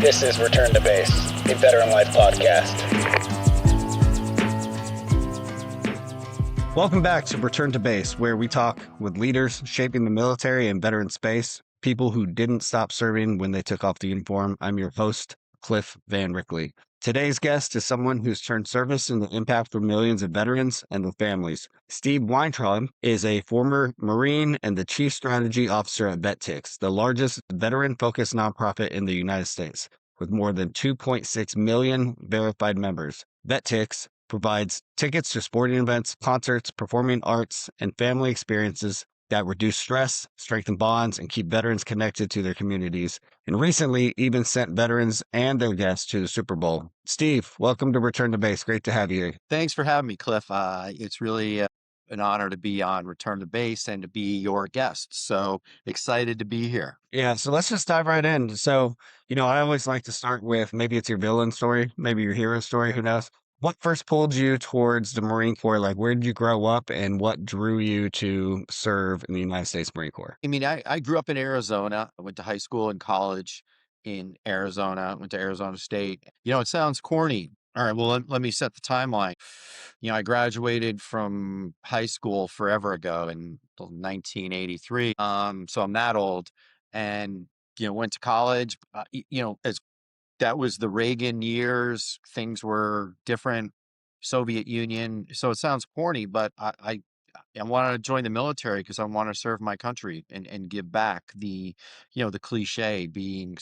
This is Return to Base, a Veteran Life podcast. Welcome back to Return to Base, where we talk with leaders shaping the military and veteran space, people who didn't stop serving when they took off the uniform. I'm your host, Cliff Van Rickley. Today's guest is someone who's turned service into impact for millions of veterans and their families. Steve Weintraub is a former Marine and the Chief Strategy Officer at Vet Tix, the largest veteran-focused nonprofit in the United States, with more than 2.6 million verified members. Vet Tix provides tickets to sporting events, concerts, performing arts, and family experiences that reduce stress, strengthen bonds, and keep veterans connected to their communities, and recently even sent veterans and their guests to the Super Bowl. Steve, welcome to Return to Base. Great to have you. Thanks for having me, Cliff. It's really an honor to be on Return to Base and to be your guest. So excited to be here. Yeah, so let's just dive right in. So, I always like to start with maybe it's your villain story, maybe your hero story, who knows? What first pulled you towards the Marine Corps? Like, where did you grow up and what drew you to serve in the United States Marine Corps? I mean, I grew up in Arizona. I went to high school and college in Arizona, went to Arizona State. It sounds corny. All right, well, let me set the timeline. I graduated from high school forever ago in 1983. So I'm that old, and went to college. As that was the Reagan years. Things were different. Soviet Union. So it sounds corny, but I wanted to join the military because I want to serve my country and give back. The cliche being,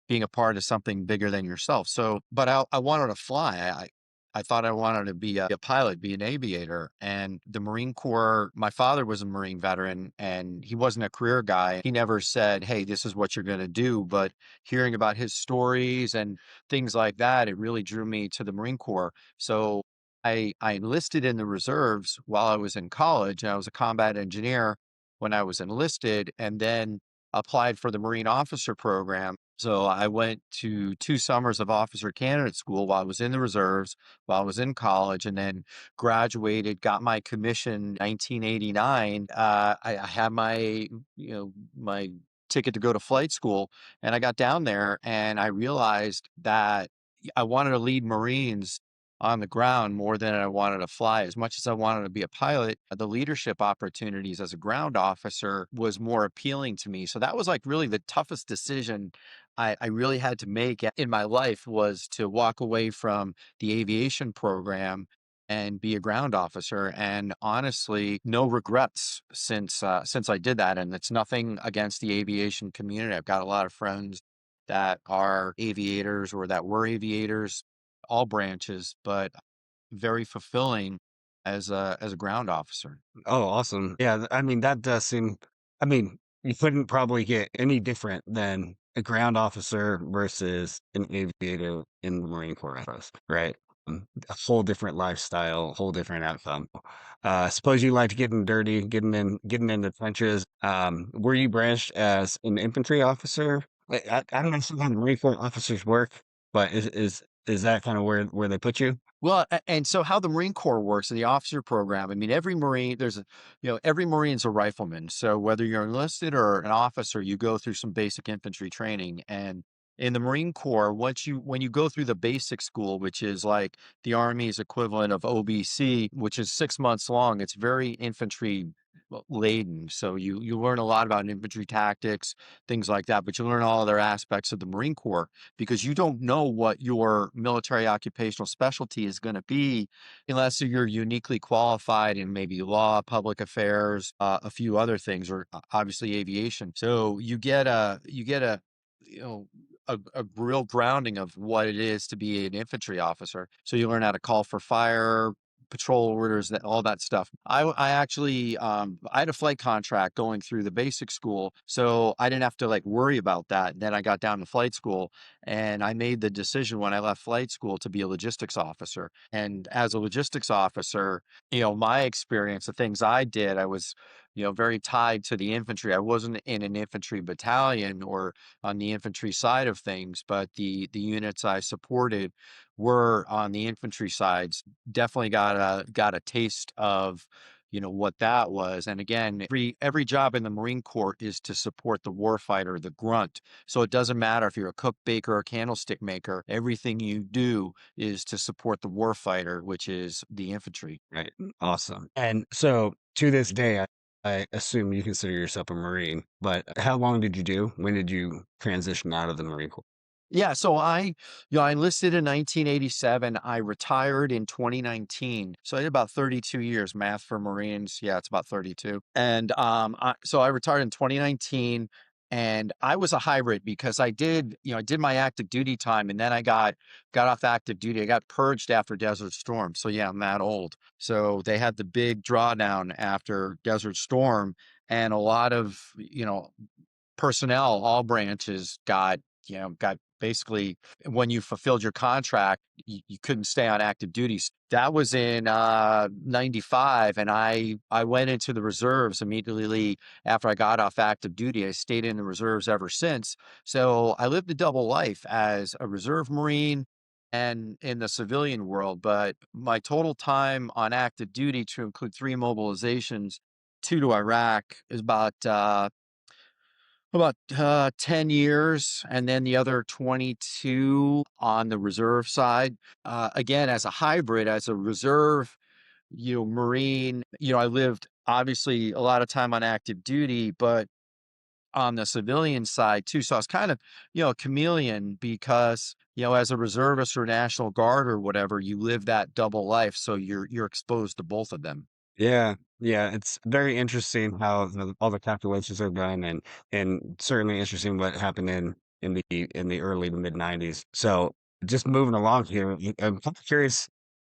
being a part of something bigger than yourself. So, but I wanted to fly. I thought I wanted to be a pilot, be an aviator. And the Marine Corps, my father was a Marine veteran and he wasn't a career guy. He never said, hey, this is what you're going to do. But hearing about his stories and things like that, it really drew me to the Marine Corps. So I enlisted in the reserves while I was in college, and I was a combat engineer when I was enlisted, and then applied for the Marine Officer Program. So I went to 2 summers of officer candidate school while I was in the reserves, while I was in college, and then graduated, got my commission 1989. I had my ticket to go to flight school, and I got down there and I realized that I wanted to lead Marines on the ground more than I wanted to fly. As much as I wanted to be a pilot, the leadership opportunities as a ground officer was more appealing to me. So that was like really the toughest decision I really had to make in my life, was to walk away from the aviation program and be a ground officer. And honestly, no regrets since I did that. And it's nothing against the aviation community. I've got a lot of friends that are aviators or that were aviators, all branches, but very fulfilling as a ground officer. Oh, awesome. Yeah, I mean, that does seem, I mean, you couldn't probably get any different than a ground officer versus an aviator in the Marine Corps, I suppose, right? A whole different lifestyle, whole different outcome. Suppose you liked getting dirty, getting in the trenches. Were you branched as an infantry officer? I don't know how the Marine Corps officers work, but is that kind of where they put you? Well, and so how the Marine Corps works in the officer program, I mean, every Marine, every Marine's a rifleman. So whether you're enlisted or an officer, you go through some basic infantry training. And in the Marine Corps, when you go through the basic school, which is like the Army's equivalent of OBC, which is 6 months long, it's very infantry laden. So you learn a lot about infantry tactics, things like that, but you learn all other aspects of the Marine Corps because you don't know what your military occupational specialty is going to be unless you're uniquely qualified in maybe law, public affairs, a few other things, or obviously aviation. So you get a you know a real grounding of what it is to be an infantry officer. So you learn how to call for fire, patrol orders, that all that stuff. I actually I had a flight contract going through the basic school, so I didn't have to like worry about that. Then I got down to flight school, and I made the decision when I left flight school to be a logistics officer. And as a logistics officer, my experience, the things I did, I was very tied to the infantry. I wasn't in an infantry battalion or on the infantry side of things, but the units I supported were on the infantry sides. Definitely got a taste of what that was. And again, every job in the Marine Corps is to support the warfighter, the grunt. So it doesn't matter if you're a cook, baker, or candlestick maker. Everything you do is to support the warfighter, which is the infantry. Right. Awesome. And so to this day, I assume you consider yourself a Marine, but how long did you do? When did you transition out of the Marine Corps? Yeah, so I enlisted in 1987. I retired in 2019. So I did about 32 years. Math for Marines. Yeah, it's about 32. And so I retired in 2019, and I was a hybrid because I did my active duty time, and then I got off active duty. I got purged after Desert Storm. So yeah, I'm that old. So they had the big drawdown after Desert Storm, and a lot of, personnel, all branches got basically, when you fulfilled your contract, you couldn't stay on active duties. That was in 95, and I went into the reserves immediately after I got off active duty. I stayed in the reserves ever since. So I lived a double life as a reserve Marine and in the civilian world. But my total time on active duty, to include 3 mobilizations, 2 to Iraq, is about 10 years, and then the other 22 on the reserve side. Again, as a hybrid, as a reserve, Marine, I lived obviously a lot of time on active duty, but on the civilian side too. So I was kind of, a chameleon because, as a reservist or National Guard or whatever, you live that double life. So you're exposed to both of them. Yeah, yeah, it's very interesting how all the calculations are done, and certainly interesting what happened in the early to mid '90s. So just moving along here, I'm kind of curious.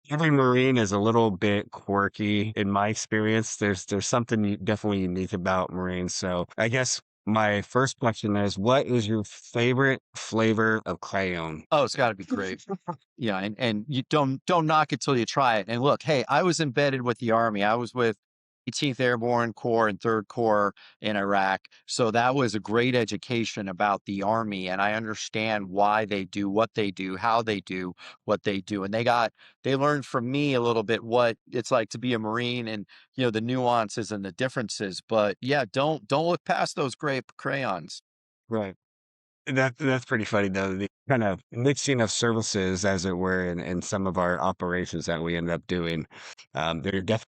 Every Marine is a little bit quirky in my experience. There's something definitely unique about Marines. So I guess my first question is, what is your favorite flavor of crayon? Oh, it's got to be great. Yeah, and you don't knock it till you try it. And look, hey, I was embedded with the Army. I was with 18th Airborne Corps and 3rd Corps in Iraq. So that was a great education about the Army, and I understand why they do what they do, how they do what they do. And they learned from me a little bit what it's like to be a Marine, and the nuances and the differences. But yeah, don't look past those grape crayons. Right. That's pretty funny though. The kind of mixing of services, as it were, in some of our operations that we end up doing. There definitely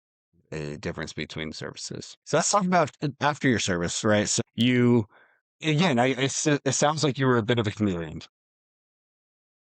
a difference between services. So let's talk about after your service, right? So you again, it sounds like you were a bit of a chameleon.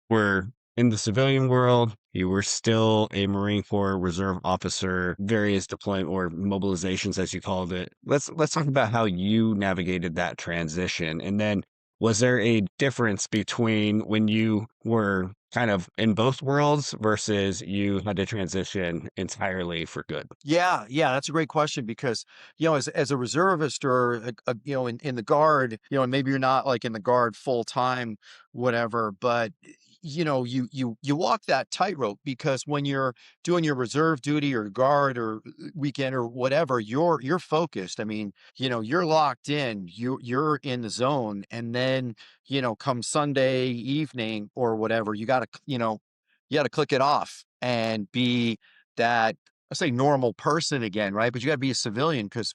Were in the civilian world, you were still a Marine Corps reserve officer, various deployment or mobilizations, as you called it. Let's talk about how you navigated that transition, and then was there a difference between when you were kind of in both worlds versus you had to transition entirely for good? Yeah, yeah, that's a great question because, as a reservist or in the guard, and maybe you're not like in the guard full time, whatever, but you walk that tightrope because when you're doing your reserve duty or guard or weekend or whatever, you're focused. I mean, you're locked in, you're in the zone, and then, come Sunday evening or whatever, you got to click it off and be that, I say, normal person again, right? But you got to be a civilian because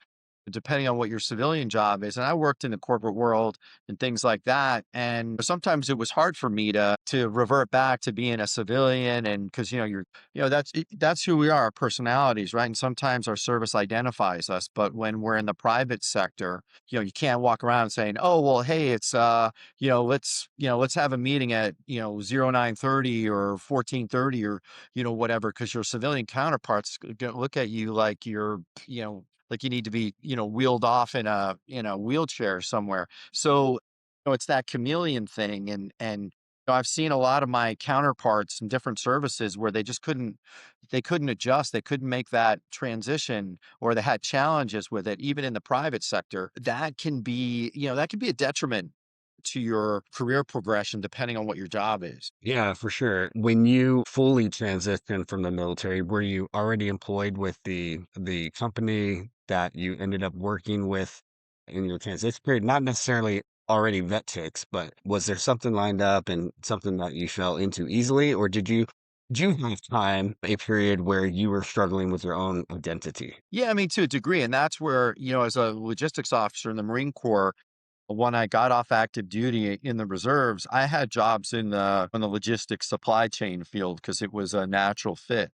depending on what your civilian job is. And I worked in the corporate world and things like that. And sometimes it was hard for me to revert back to being a civilian. And because, that's who we are, our personalities, right? And sometimes our service identifies us. But when we're in the private sector, you can't walk around saying, oh, well, hey, it's, let's have a meeting at, 0930 or 1430 or, whatever, because your civilian counterparts gonna look at you like you're, like you need to be, wheeled off in a wheelchair somewhere. So, it's that chameleon thing, and I've seen a lot of my counterparts in different services where they couldn't adjust, they couldn't make that transition, or they had challenges with it, even in the private sector. That can be a detriment to your career progression depending on what your job is. Yeah, for sure. When you fully transitioned from the military, were you already employed with the company that you ended up working with in your transition period? Not necessarily already Vet Tix, but was there something lined up and something that you fell into easily, or did you have time, a period where you were struggling with your own identity? Yeah, I mean, to a degree. And that's where, as a logistics officer in the Marine Corps, when I got off active duty in the reserves, I had jobs in the logistics supply chain field because it was a natural fit.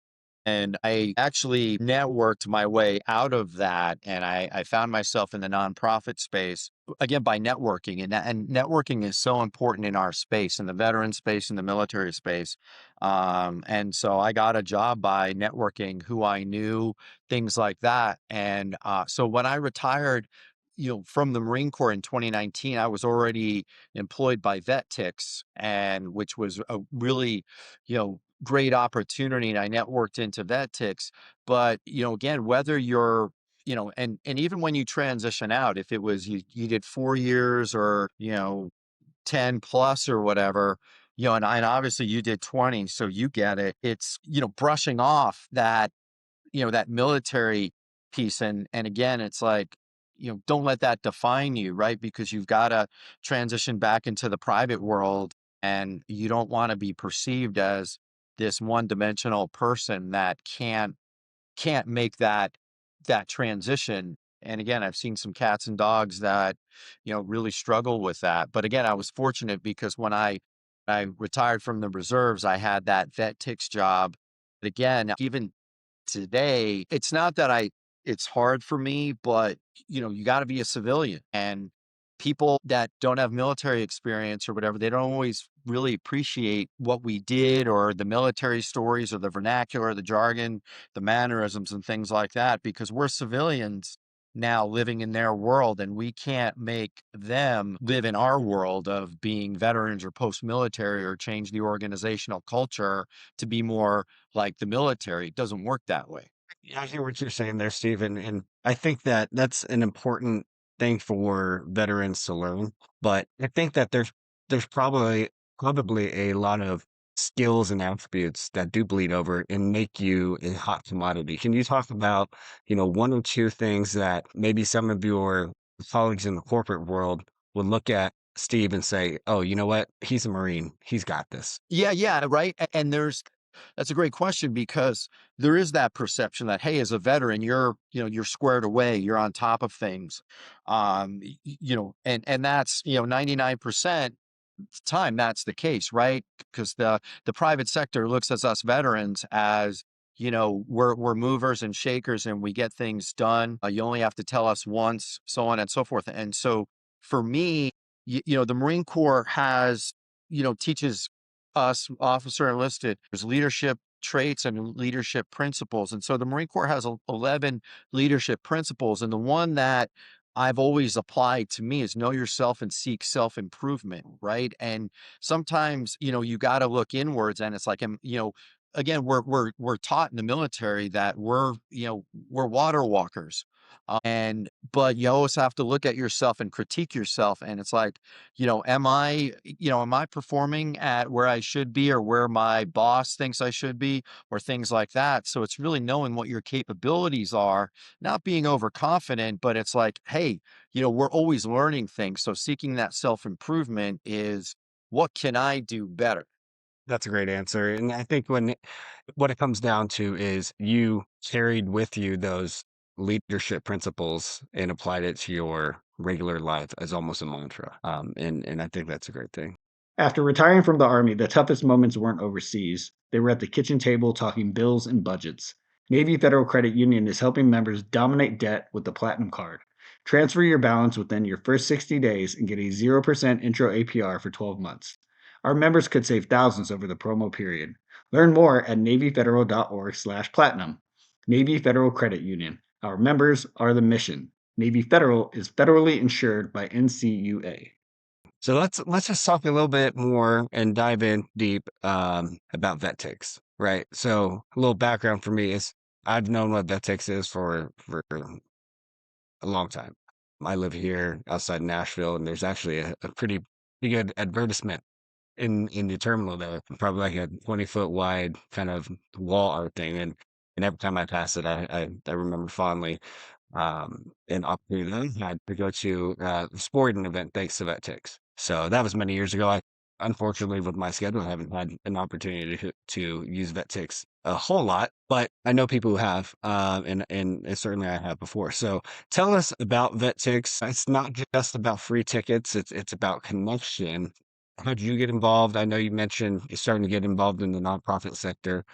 And I actually networked my way out of that, and I found myself in the nonprofit space again by networking, and networking is so important in our space, in the veteran space, in the military space. And so I got a job by networking who I knew, things like that. And so when I retired, from the Marine Corps in 2019, I was already employed by Vet Tix, and which was a really, great opportunity. And I networked into Vet Tix. But, again, whether you're, and even when you transition out, if it was you did 4 years or, 10 plus or whatever, and obviously you did 20, so you get it. It's, brushing off that military piece. And again, it's like, don't let that define you, right? Because you've got to transition back into the private world, and you don't want to be perceived as this one-dimensional person that can't make that transition. And again, I've seen some cats and dogs that, really struggle with that. But again, I was fortunate because when I retired from the reserves, I had that Vet Tix job. But again, even today, it's not that it's hard for me, but you got to be a civilian. And people that don't have military experience or whatever, they don't always really appreciate what we did or the military stories or the vernacular, the jargon, the mannerisms and things like that, because we're civilians now living in their world, and we can't make them live in our world of being veterans or post-military or change the organizational culture to be more like the military. It doesn't work that way. Yeah, I hear what you're saying there, Stephen, and I think that that's an important thing for veterans to learn. But I think that there's probably a lot of skills and attributes that do bleed over and make you a hot commodity. Can you talk about, one or two things that maybe some of your colleagues in the corporate world would look at Steve and say, "Oh, you know what? He's a Marine. He's got this." Yeah, yeah, right. And that's a great question because there is that perception that, hey, as a veteran, you're squared away, you're on top of things. And that's, 99% time that's the case, right? Because the private sector looks at us veterans as, we're movers and shakers and we get things done. You only have to tell us once, so on and so forth. And so for me, the Marine Corps teaches us officer enlisted, there's leadership traits and leadership principles. And so the Marine Corps has 11 leadership principles. And the one that I've always applied to me is know yourself and seek self-improvement, right? And sometimes, you got to look inwards, and it's like, again, we're taught in the military that we're water walkers. But you always have to look at yourself and critique yourself. And it's like, am I performing at where I should be or where my boss thinks I should be or things like that? So it's really knowing what your capabilities are, not being overconfident, but it's like, hey, we're always learning things. So seeking that self-improvement is, what can I do better? That's a great answer. And I think what it comes down to is you carried with you those leadership principles and applied it to your regular life as almost a mantra. And I think that's a great thing. After retiring from the Army, the toughest moments weren't overseas. They were at the kitchen table talking bills and budgets. Navy Federal Credit Union is helping members dominate debt with the Platinum Card. Transfer your balance within your first 60 days and get a 0% intro APR for 12 months. Our members could save thousands over the promo period. Learn more at NavyFederal.org/platinum. Navy Federal Credit Union. Our members are the mission. Navy Federal is federally insured by NCUA. So let's just talk a little bit more and dive in deep about Vet Tix, right? So a little background for me is I've known what Vet Tix is for a long time. I live here outside Nashville, and there's actually a pretty good advertisement in the terminal there, probably like a 20-foot wide kind of wall art thing, and every time I pass it, I remember fondly an opportunity that I had to go to a sporting event thanks to Vet Tix. So that was many years ago. unfortunately, with my schedule, I haven't had an opportunity to use Vet Tix a whole lot, but I know people who have, and certainly I have before. So tell us about Vet Tix. It's not just about free tickets; it's about connection. How did you get involved? I know you mentioned you're starting to get involved in the nonprofit sector,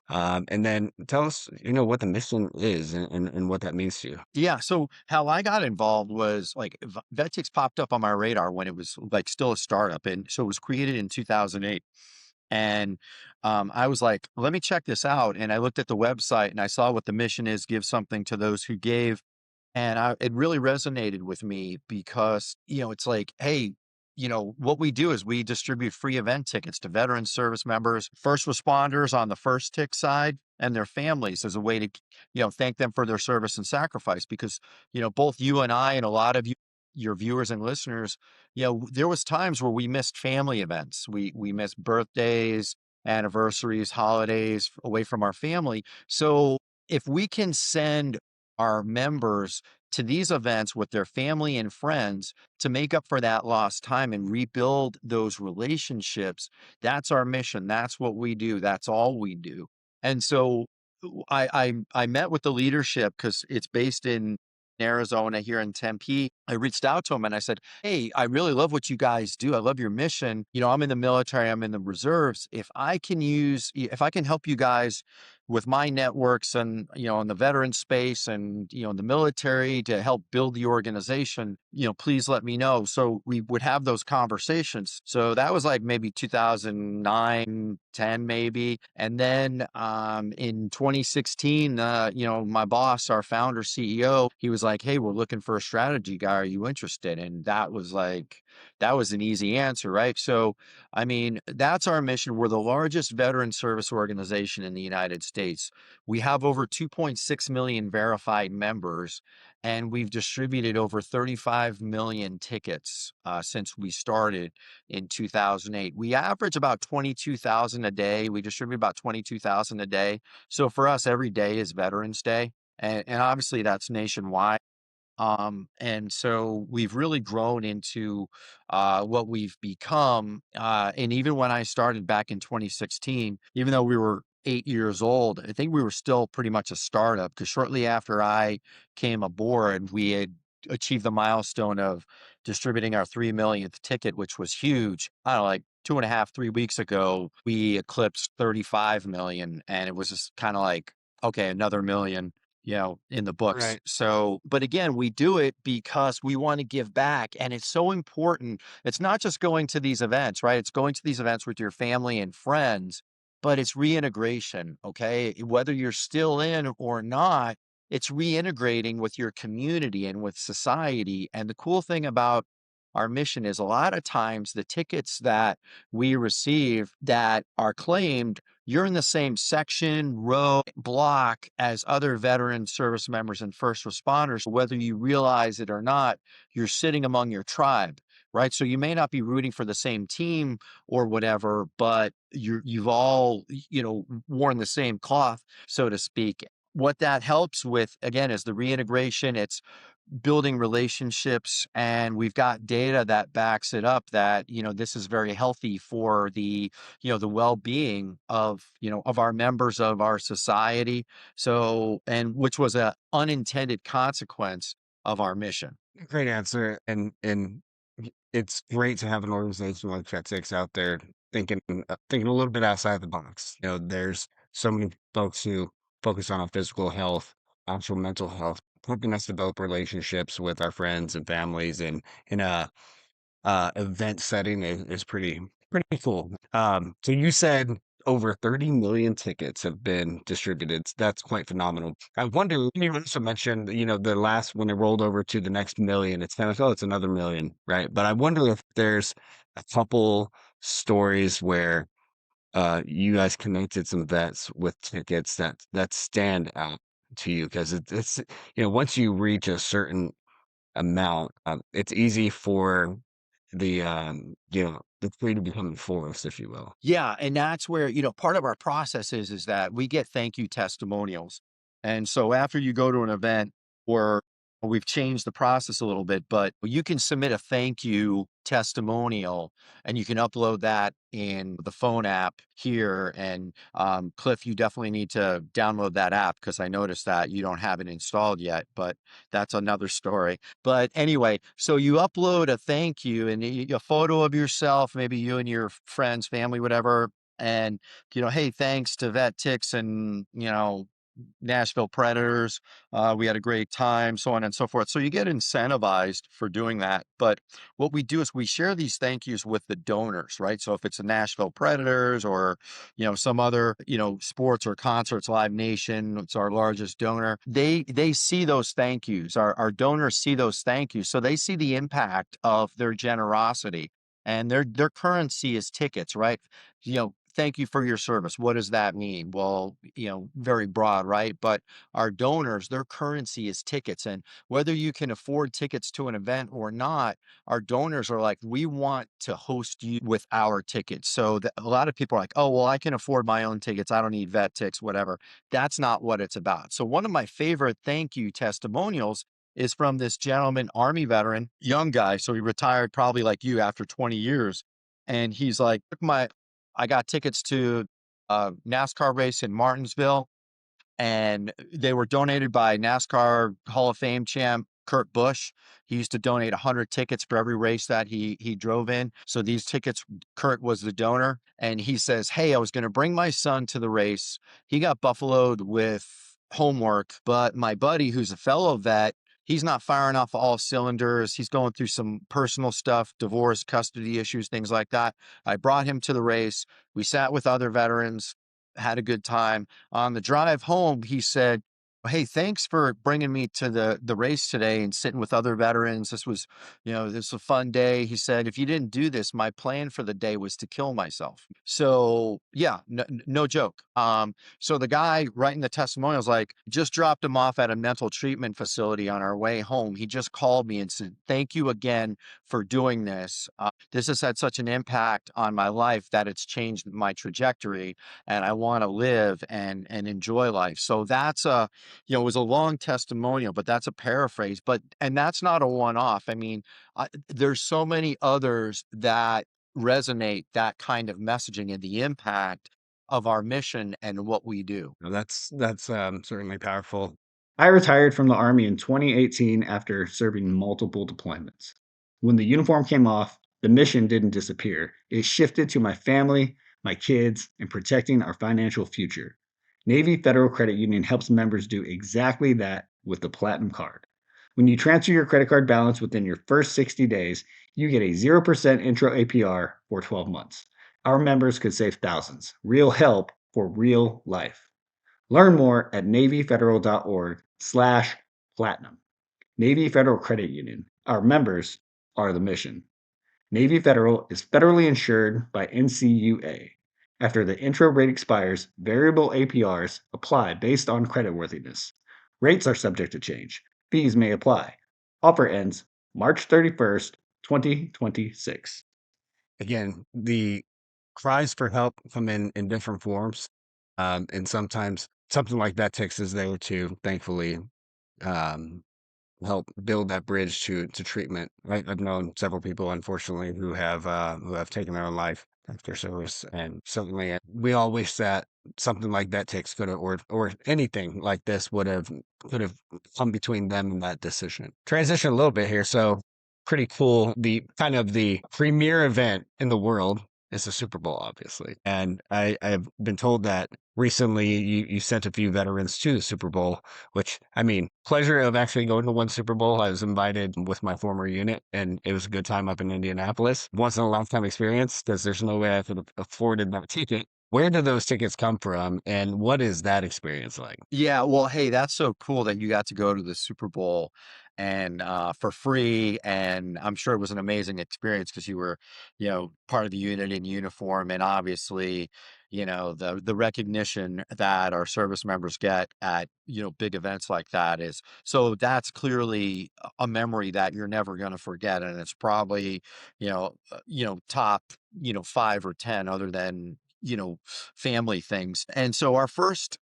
and then tell us, what the mission is and what that means to you. Yeah. So how I got involved was like Vet Tix popped up on my radar when it was like still a startup. And so it was created in 2008. And I was like, let me check this out. And I looked at the website and I saw what the mission is: give something to those who gave. And it really resonated with me because, it's like, hey, what we do is we distribute free event tickets to veteran service members, first responders on the first tick side, and their families as a way to, thank them for their service and sacrifice. Because, both you and I and a lot of you, your viewers and listeners, there was times where we missed family events. We missed birthdays, anniversaries, holidays away from our family. So if we can send our members to these events with their family and friends to make up for that lost time and rebuild those relationships, that's our mission. That's what we do. That's all we do. And so I met with the leadership because it's based in Arizona here in Tempe. I reached out to them and I said, hey, I really love what you guys do. I love your mission. I'm in the military, I'm in the reserves. If I can help you guys with my networks and, in the veteran space and, in the military to help build the organization, please let me know. So we would have those conversations. So that was like maybe 2009, 10 maybe. And then in 2016, my boss, our founder CEO, he was like, hey, we're looking for a strategy guy. Are you interested? And that was an easy answer, right? So, I mean, that's our mission. We're the largest veteran service organization in the United States. We have over 2.6 million verified members, and we've distributed over 35 million tickets since we started in 2008. We average about 22,000 a day. We distribute about 22,000 a day. So for us, every day is Veterans Day. And obviously that's nationwide. And so we've really grown into what we've become. And even when I started back in 2016, even though we were 8 years old, I think we were still pretty much a startup because shortly after I came aboard, we had achieved the milestone of distributing our 3 millionth ticket, which was huge. I don't know, like 2.5, 3 weeks ago, we eclipsed 35 million. And it was just kind of like, okay, another million, in the books. Right. So, but again, we do it because we want to give back. And it's so important. It's not just going to these events, right? It's going to these events with your family and friends, but it's reintegration. Okay. Whether you're still in or not, it's reintegrating with your community and with society. And the cool thing about our mission is a lot of times the tickets that we receive that are claimed, you're in the same section, row, block as other veteran service members and first responders. Whether you realize it or not, you're sitting among your tribe, right? So you may not be rooting for the same team or whatever, but you've all, worn the same cloth, so to speak. What that helps with, again, is the reintegration. It's building relationships, and we've got data that backs it up that this is very healthy for the well-being of our members of our society. So, and which was a unintended consequence of our mission. Great answer. And it's great to have an organization like Vet Tix out there thinking a little bit outside the box. There's so many folks who focus on our physical health, actual mental health, helping us develop relationships with our friends and families, and in a event setting is pretty cool. So you said over 30 million tickets have been distributed. That's quite phenomenal. I wonder, you also mentioned, the last, when it rolled over to the next million, it's kind of like, oh, it's another million, right? But I wonder if there's a couple stories where you guys connected some vets with tickets that stand out to you, because it's once you reach a certain amount, it's easy for the tree to become the forest, if you will. Yeah, and that's where, part of our process is that we get thank you testimonials. And so after you go to an event or we've changed the process a little bit, but you can submit a thank you testimonial and you can upload that in the phone app here. And Cliff, you definitely need to download that app because I noticed that you don't have it installed yet, but that's another story. But anyway, so you upload a thank you and a photo of yourself, maybe you and your friends, family, whatever. And, hey, thanks to Vet Tix and, Nashville Predators. We had a great time, so on and so forth. So you get incentivized for doing that. But what we do is we share these thank yous with the donors, right? So if it's the Nashville Predators or, some other, sports or concerts, Live Nation, it's our largest donor. They see those thank yous. Our donors see those thank yous. So they see the impact of their generosity. And their currency is tickets, right? Thank you for your service. What does that mean? Well, very broad, right? But our donors, their currency is tickets. And whether you can afford tickets to an event or not, our donors are like, we want to host you with our tickets. So a lot of people are like, oh, well, I can afford my own tickets. I don't need Vet Tix, whatever. That's not what it's about. So one of my favorite thank you testimonials is from this gentleman, Army veteran, young guy. So he retired probably like you after 20 years. And he's like, I got tickets to a NASCAR race in Martinsville, and they were donated by NASCAR Hall of Fame champ Kurt Busch. He used to donate 100 tickets for every race that he drove in. So these tickets, Kurt was the donor, and he says, "Hey, I was going to bring my son to the race. He got buffaloed with homework, but my buddy, who's a fellow vet, he's not firing off all cylinders. He's going through some personal stuff, divorce, custody issues, things like that. I brought him to the race. We sat with other veterans, had a good time. On the drive home, he said, hey, thanks for bringing me to the race today and sitting with other veterans. This was a fun day. He said, if you didn't do this, my plan for the day was to kill myself. So yeah, no joke. So the guy writing the testimonials, like, just dropped him off at a mental treatment facility on our way home. He just called me and said, thank you again for doing this. This has had such an impact on my life that it's changed my trajectory, and I want to live and enjoy life. So that's it was a long testimonial, but that's a paraphrase. And that's not a one-off. I mean, there's so many others that resonate that kind of messaging and the impact of our mission and what we do. No, that's certainly powerful. I retired from the Army in 2018 after serving multiple deployments. When the uniform came off, the mission didn't disappear. It shifted to my family, my kids, and protecting our financial future. Navy Federal Credit Union helps members do exactly that with the Platinum Card. When you transfer your credit card balance within your first 60 days, you get a 0% intro APR for 12 months. Our members could save thousands. Real help for real life. Learn more at NavyFederal.org/platinum. Navy Federal Credit Union. Our members are the mission. Navy Federal is federally insured by NCUA. After the intro rate expires, variable APRs apply based on creditworthiness. Rates are subject to change. Fees may apply. Offer ends March 31st, 2026. Again, the cries for help come in different forms, and sometimes something like that Tix is there to thankfully um, help build that bridge to treatment. I've known several people, unfortunately, who have taken their own life after service, and certainly we all wish that something like that Tix could have, or anything like this could have come between them and that decision. Transition a little bit here, so pretty cool. The kind of the premier event in the world is the Super Bowl, obviously, and I've been told that recently you sent a few veterans to the Super Bowl, which, I mean, pleasure of actually going to one Super Bowl. I was invited with my former unit, and it was a good time up in Indianapolis. Once in a lifetime experience, because there's no way I could have afforded that ticket. Where do those tickets come from, and what is that experience like? Yeah, well, hey, that's so cool that you got to go to the Super Bowl and for free. And I'm sure it was an amazing experience because you were, part of the unit in uniform, and obviously, the recognition that our service members get at big events like that is so that's clearly a memory that you're never going to forget, and it's probably top 5 or 10 other than family things. And so our first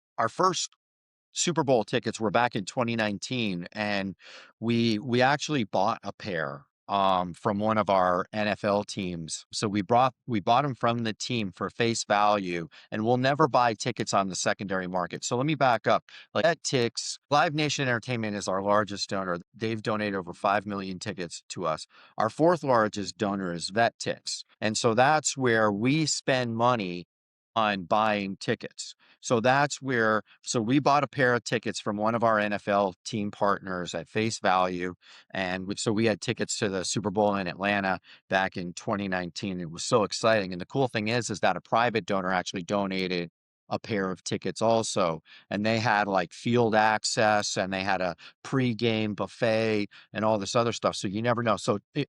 Super Bowl tickets were back in 2019, and we actually bought a pair from one of our NFL teams. So we bought them from the team for face value, and we'll never buy tickets on the secondary market. So let me back up. Like Vet Tix, Live Nation Entertainment is our largest donor. They've donated over 5 million tickets to us. Our fourth largest donor is Vet Tix. And so that's where we spend money on buying tickets. So we bought a pair of tickets from one of our NFL team partners at face value. And so we had tickets to the Super Bowl in Atlanta back in 2019. It was so exciting. And the cool thing is that a private donor actually donated a pair of tickets also. And they had like field access, and they had a pre-game buffet and all this other stuff. So you never know.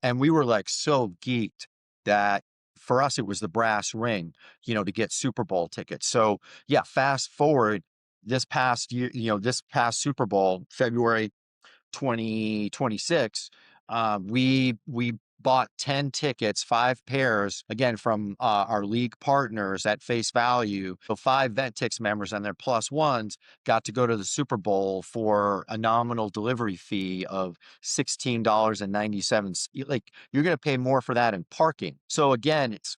And we were like so geeked that for us, it was the brass ring, to get Super Bowl tickets. So yeah, fast forward this past year, this past Super Bowl, February 2026, we bought 10 tickets, 5 pairs, again, from our league partners at face value. So 5 Vet Tix members and their plus ones got to go to the Super Bowl for a nominal delivery fee of $16.97. Like, you're going to pay more for that in parking. So again, it's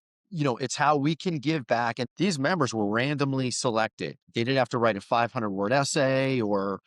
how we can give back. And these members were randomly selected. They didn't have to write a 500-word essay or,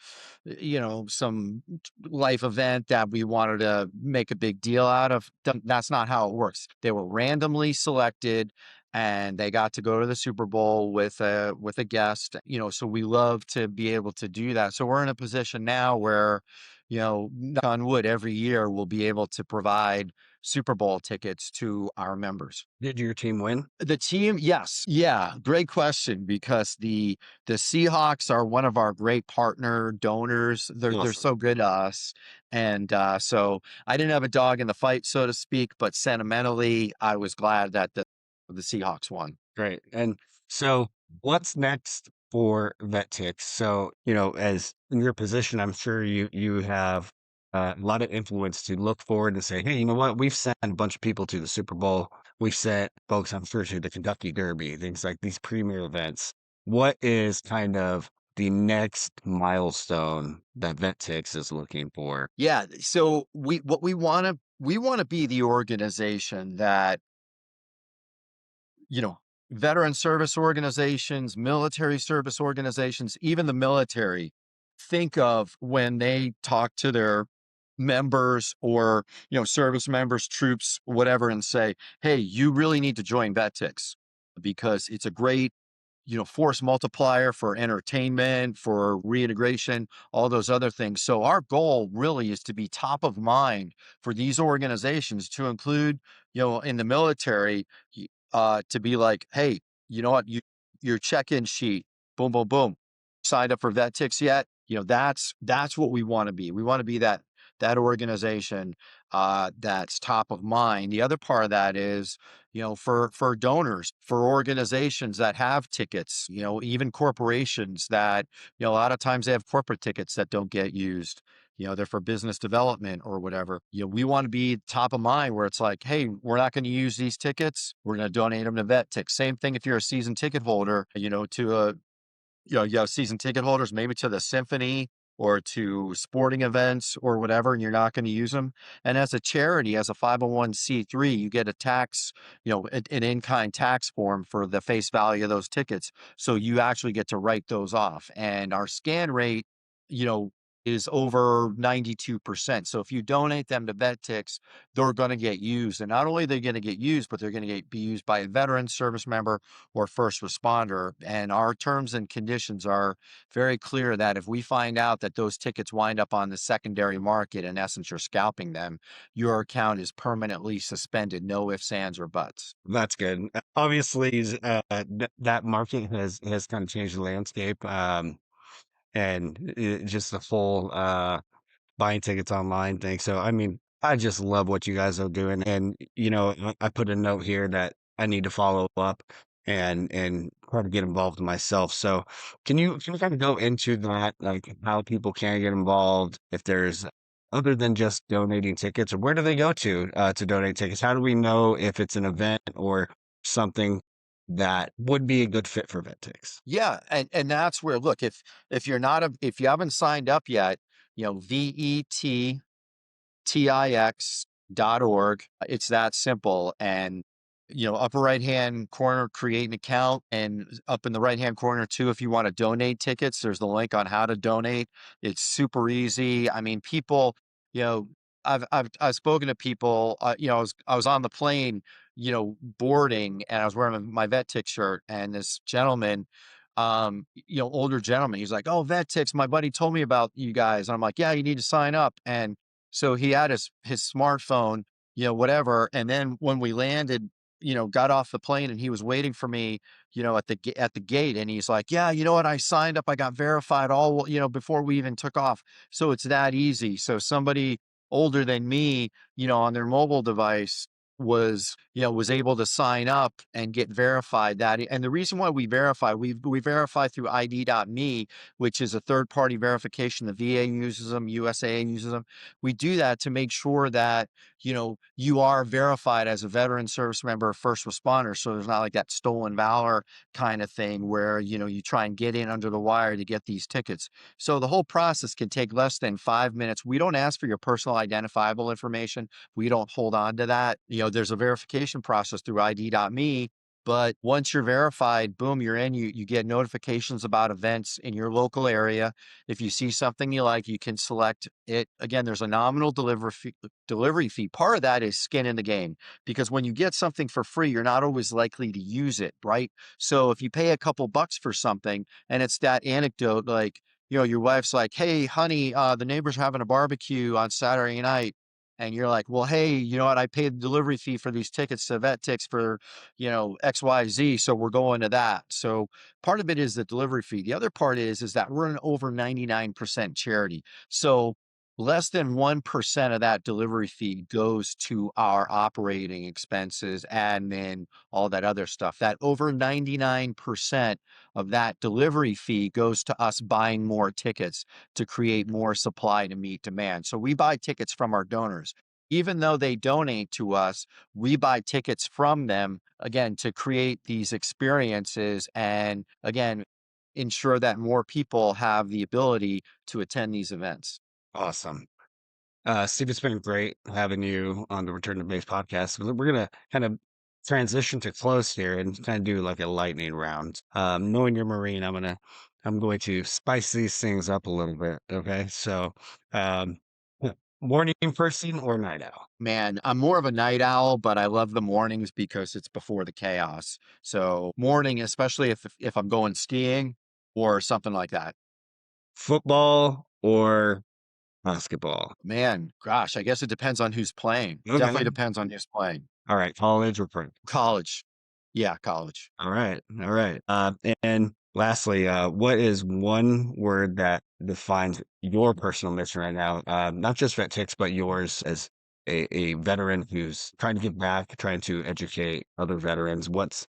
some life event that we wanted to make a big deal out of. That's not how it works. They were randomly selected, and they got to go to the Super Bowl with a guest. So we love to be able to do that. So we're in a position now where, knock on wood, every year we'll be able to provide Super Bowl tickets to our members. Did your team win? The team, yes. Yeah, great question, because the Seahawks are one of our great partner donors. They're Awesome. so good to us. And so I didn't have a dog in the fight, so to speak, but sentimentally, I was glad that the Seahawks won. Great. And so what's next for Vet Tix? So, as in your position, I'm sure you have a lot of influence to look forward and say, hey, you know what? We've sent a bunch of people to the Super Bowl. We've sent folks, I'm sure, to the Kentucky Derby, things like these premier events. What is kind of the next milestone that Vet Tix is looking for? Yeah. So we want to be the organization that, veteran service organizations, military service organizations, even the military think of when they talk to their members or, service members, troops, whatever, and say, hey, you really need to join Vet Tix because it's a great, force multiplier for entertainment, for reintegration, all those other things. So our goal really is to be top of mind for these organizations, to include, in the military, to be like, hey, you know what, your check-in sheet, boom, boom, boom, signed up for Vet Tix yet? That's what we want to be. We want to be that organization that's top of mind. The other part of that is, for donors, for organizations that have tickets, even corporations that, a lot of times they have corporate tickets that don't get used. They're for business development or whatever. We want to be top of mind where it's like, hey, we're not going to use these tickets. We're going to donate them to Vet Tix. Same thing if you're a season ticket holder, to you have season ticket holders, maybe to the symphony or to sporting events or whatever, and you're not going to use them. And as a charity, as a 501c3, you get a tax, an in-kind tax form for the face value of those tickets. So you actually get to write those off. And our scan rate, is over 92%. So if you donate them to Vet Tix, they're going to get used. And not only are they going to get used, but they're going to be used by a veteran, service member, or first responder. And our terms and conditions are very clear that if we find out that those tickets wind up on the secondary market, in essence, you're scalping them, your account is permanently suspended. No ifs, ands, or buts. That's good. Obviously, that market has kind of changed the landscape. And just the full buying tickets online thing. So, I mean, I just love what you guys are doing. And, I put a note here that I need to follow up and try to get involved myself. So can you kind of go into that, like how people can get involved, if there's other than just donating tickets, or where do they go to donate tickets? How do we know if it's an event or something that would be a good fit for Vet Tix? Yeah, and that's where, look, if you're not a if you haven't signed up yet, vettix.org. It's that simple. And upper right hand corner, create an account, and up in the right hand corner too, if you want to donate tickets, there's the link on how to donate. It's super easy. I mean, people, you know, I've spoken to people. I was on the plane, boarding, and I was wearing my Vet Tix shirt, and this gentleman, older gentleman, he's like, "Oh, Vet Tix, my buddy told me about you guys," and I'm like, "Yeah, you need to sign up." And so he had his smartphone, whatever. And then when we landed, got off the plane, and he was waiting for me, at the gate. And he's like, "Yeah, you know what? I signed up. I got verified all, before we even took off." So it's that easy. So somebody older than me, on their mobile device was able to sign up and get verified. That and the reason why we verify through ID.me, which is a third party verification. The VA uses them, USAA uses them. We do that to make sure that you are verified as a veteran, service member, or first responder. So there's not like that stolen valor kind of thing where you try and get in under the wire to get these tickets. So the whole process can take less than 5 minutes. We don't ask for your personal identifiable information. We don't hold on to that. There's a verification process through ID.me. But once you're verified, boom, you're in. You get notifications about events in your local area. If you see something you like, you can select it. Again, there's a nominal delivery fee. Part of that is skin in the game, because when you get something for free, you're not always likely to use it, right? So if you pay a couple bucks for something, and it's that anecdote, like, your wife's like, "Hey, honey, the neighbors are having a barbecue on Saturday night." And you're like, "Well, hey, you know what? I paid the delivery fee for these tickets to Vet Tix for, XYZ. So we're going to that." So part of it is the delivery fee. The other part is that we're an over 99% charity. So less than 1% of that delivery fee goes to our operating expenses, admin, all that other stuff. That over 99% of that delivery fee goes to us buying more tickets to create more supply to meet demand. So we buy tickets from our donors. Even though they donate to us, we buy tickets from them, again, to create these experiences and, again, ensure that more people have the ability to attend these events. Awesome. Steve, it's been great having you on the Return to Base podcast. We're going to kind of transition to close here and kind of do like a lightning round. Knowing you're Marine, I'm going to spice these things up a little bit. Okay. So, um, morning person or night owl? Man, I'm more of a night owl, but I love the mornings because it's before the chaos. So morning, especially if I'm going skiing or something like that. Football or basketball? Man, gosh, I guess it depends on who's playing. Definitely Okay. depends on who's playing. All right. College or pro? College. Yeah, college. All right. All right. And lastly, what is one word that defines your personal mission right now? Not just Vet Tix, but yours as a veteran who's trying to give back, trying to educate other veterans. What's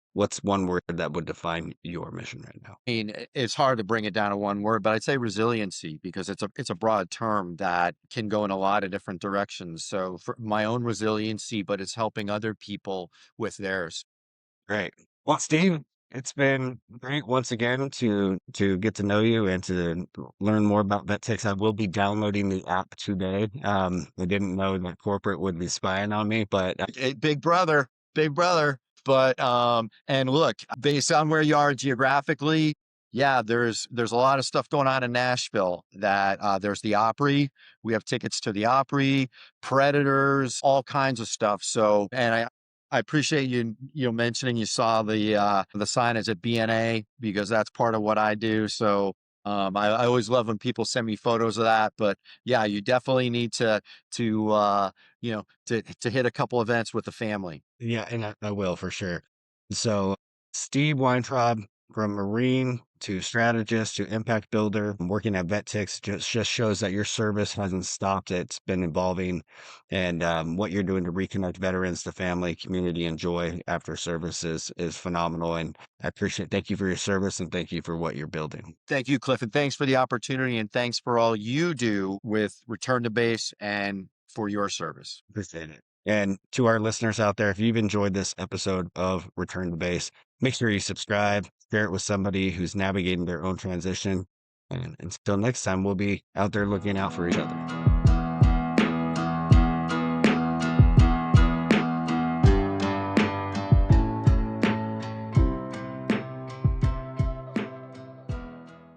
one word that would define your mission right now? I mean, it's hard to bring it down to one word, but I'd say resiliency, because it's a broad term that can go in a lot of different directions. So for my own resiliency, but it's helping other people with theirs. Great. Well, Steve, it's been great once again to get to know you and to learn more about VetTix. I will be downloading the app today. I didn't know that corporate would be spying on me, but Big brother, big brother. But and look, based on where you are geographically, yeah, there's a lot of stuff going on in Nashville. That there's the Opry. We have tickets to the Opry, Predators, all kinds of stuff. So, and I appreciate you mentioning you saw the signage at BNA, because that's part of what I do. So I always love when people send me photos of that. But yeah, you definitely need to hit a couple events with the family. yeah, and I will for sure. So, Steve Weintraub, from Marine to strategist to impact builder, working at VetTix just shows that your service hasn't stopped. It's been evolving, and what you're doing to reconnect veterans to family, community, and joy after service is phenomenal. And I appreciate. Thank you for your service, and thank you for what you're building. Thank you, Cliff, and thanks for the opportunity, and thanks for all you do with Return to Base and for your service. Appreciate it. And to our listeners out there, if you've enjoyed this episode of Return to Base, Make sure you subscribe, share it with somebody who's navigating their own transition. And until next time, we'll be out there looking out for each other.